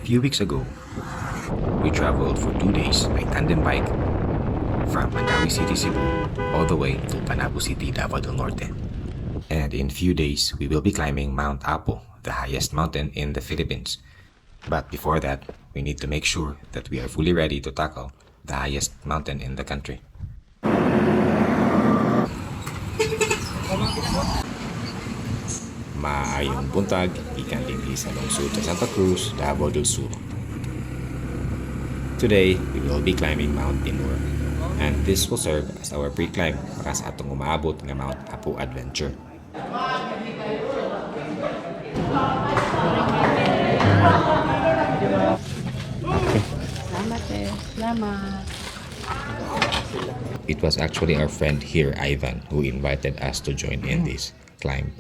few weeks ago, we traveled for 2 days by tandem bike from Mandawi City, Cebu, all the way to Panabo City, Davao del Norte. And in few days, we will be climbing Mount Apo, the highest mountain in the Philippines. But before that, we need to make sure that we are fully ready to tackle the highest mountain in the country. Maayong buntag, ikan din sa lungsod sa Santa Cruz, Davao del Sur. Today, we will be climbing Mount Dinor, and this will serve as our pre-climb para sa atong umaabot nga Mount Apo adventure. Salamat. It was actually our friend here, Ivan, who invited us to join in this climb.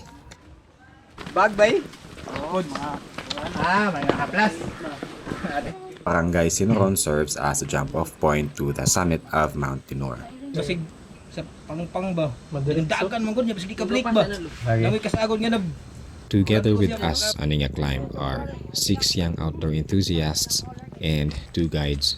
Bag bay? Oo, may nakaplas. Barangay Sinoron serves as a jump-off point to the summit of Mount Dinor. Basig sa pangpang ba? Dagan man gud niya basig ka break ba? Nawi kasagod nga na. Together with us on a climb are 6 young outdoor enthusiasts and 2 guides.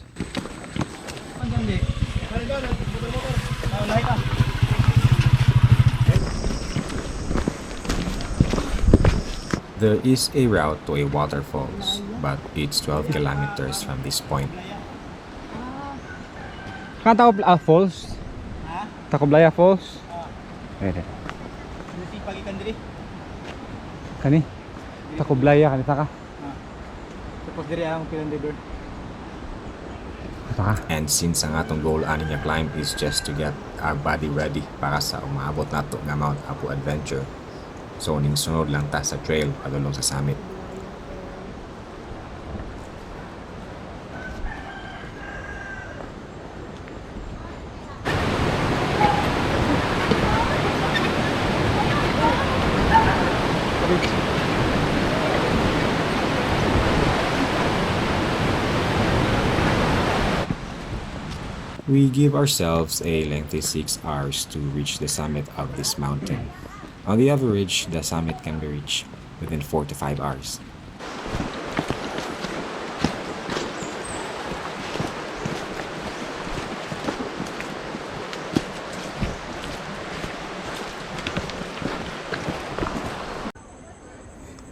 There is a route to a waterfalls, but it's 12 kilometers from this point. Kan Falls? Takoblaya Falls? Pwede. Kani? Takoblaya, kanita ka? Tapos diri ang pinandiber. And since ang atong goal ani nga climb is just to get our body ready para sa umaabot nato nga Mount Apo adventure, so ning sunod lang ta sa trail padulong sa summit. We give ourselves a lengthy 6 hours to reach the summit of this mountain. On the average, the summit can be reached within 4 to 5 hours.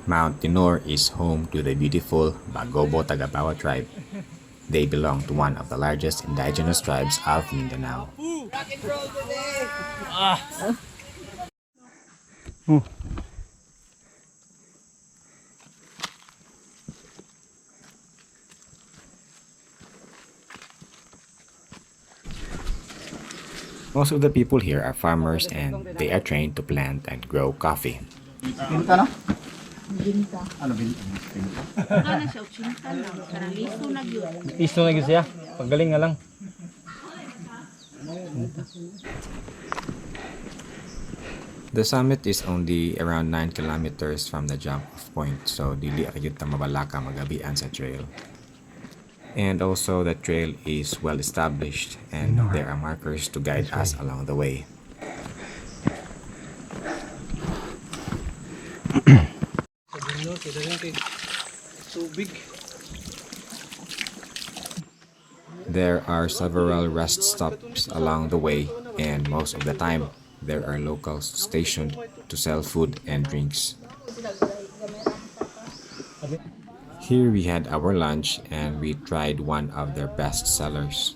Mount Dinor is home to the beautiful Bagobo Tagabawa tribe. They belong to one of the largest indigenous tribes of Mindanao. Most of the people here are farmers and they are trained to plant and grow coffee. Binta na? Binta. Ano binta? Ano siya, 80 lang. Karang liso na yun. Isto na siya. Pagaling nga lang. The summit is only around 9 kilometers from the jump-off point, so dili ra gyud ta mabalaka magabian sa trail. And also the trail is well established and there are markers to guide us along the way. There are several rest stops along the way, and most of the time there are locals stationed to sell food and drinks. Here we had our lunch and we tried one of their best sellers.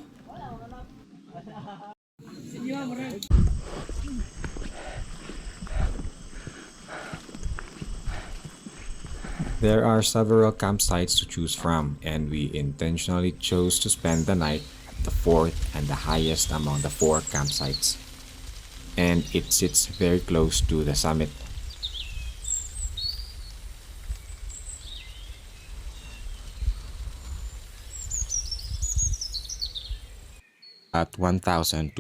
There are several campsites to choose from, and we intentionally chose to spend the night at the fourth and the highest among the 4 campsites. And it sits very close to the summit. At 1,274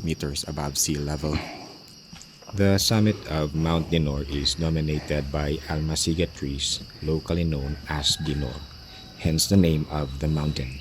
meters above sea level. The summit of Mount Dinor is dominated by almasiga trees, locally known as Dinor, hence the name of the mountain.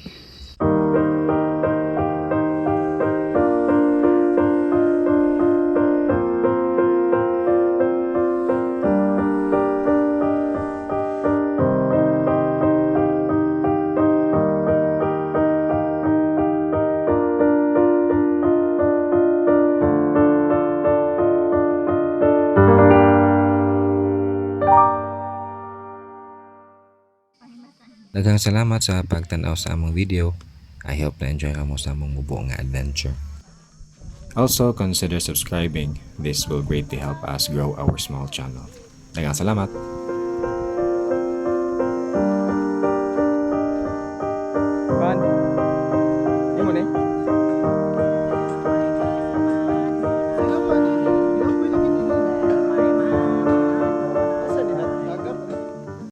Daghang salamat sa pagtanaw sa among video. I hope na enjoy ka mo sa among mubo nga adventure. Also, consider subscribing. This will greatly help us grow our small channel. Daghang salamat!